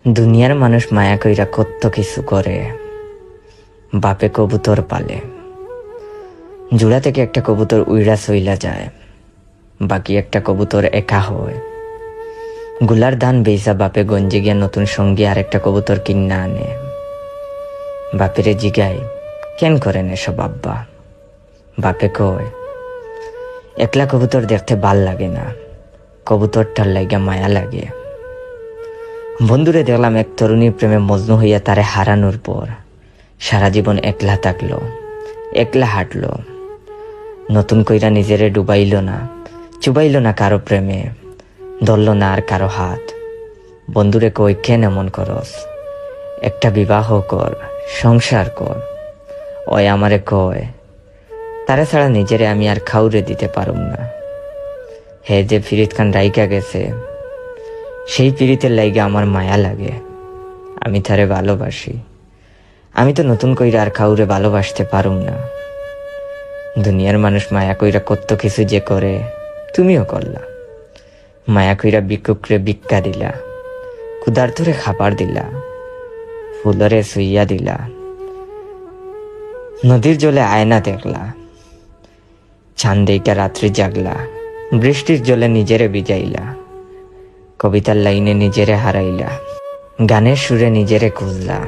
দুনিয়ার মানুষ মায়া কইরা কত কিছু করে। বাপে কবুতর পালে, জোড়া থেকে একটা কবুতর উইড়া চইলা যায়, বাকি একটা কবুতর একা হয়। গুলার ধান বেচা বাপে গঞ্জে গিয়া নতুন সঙ্গী আরেকটা কবুতর কিন্না আনে। বাপেরে জিগায়, কেন করেন এসব আব্বা? বাপে কয়, একলা কবুতর দেখতে ভাল লাগে না, কবুতরটার লাইগা মায়া লাগে। বন্ধুরে দেখলাম এক তরুণীর প্রেমে মজনু হইয়া তারে হারানোর পর সারা জীবন একলা থাকলো, একলা হাঁটলো, নতুন কইরা নিজেরে ডুবাইল না, চুবাইল না কারো প্রেমে, ধরল না আর কারো হাত। বন্ধুরে কই, কেন এমন করস? একটা বিবাহ কর, সংসার কর। ওই আমারে কয়, তারে ছাড়া নিজেরে আমি আর খাউরে দিতে পারুম না। হে যে ফিরিত খান রাইকা গেছে, সেই পীড়িতের লাইগে আমার মায়া লাগে। আমি তারে ভালোবাসি, আমি তো নতুন কইরা আর কাউরে ভালোবাসতে পারুম না। দুনিয়ার মানুষ মায়া কইরা কত কিছু যে করে, তুমিও করলা। মায়া কইরা ভিক্ষুকরে ভিক্ষা দিলা, ক্ষুধার্তরে খাবার দিলা, ফুলরে শুইয়া দিলা, নদীর জলে আয়না দেখলা, চাঁদেইকা রাত্রি জাগলা, বৃষ্টির জলে নিজেরে ভিজাইলা, কবিতার লাইনে নিজেরে হারাইলা, গানের সুরে নিজেরে খুঁজলা।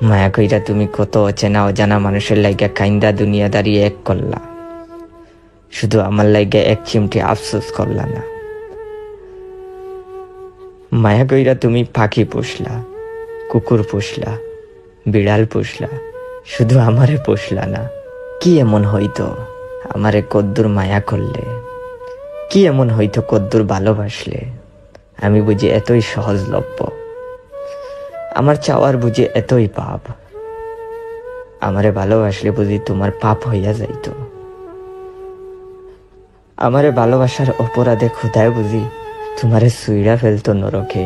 মায়া কইরা তুমি কত অচেনা অজানা মানুষের লাইগা কাইন্দা দুনিয়াদারি এক করলা, শুধু আমার লাইগা এক চিমটি আফসোস করলা না। মায়া কইরা তুমি পাখি পুষলা, কুকুর পুষলা, বিড়াল পুষলা, শুধু আমারে পুষলা না। কি এমন হইতো আমারে কদ্দুর মায়া করলে? কি এমন হইতো কদ্দুর ভালোবাসলে? আমি বুঝি এতই সহজলভ্য, আমার চাওয়ার বুঝি এতই পাপ। আমারে ভালোবাসলে বুঝি তোমার পাপ হইয়া যাইত। আমারে ভালোবাসার অপরাধে খোদায় বুঝি তোমারে সুইড়া ফেলতো নরকে।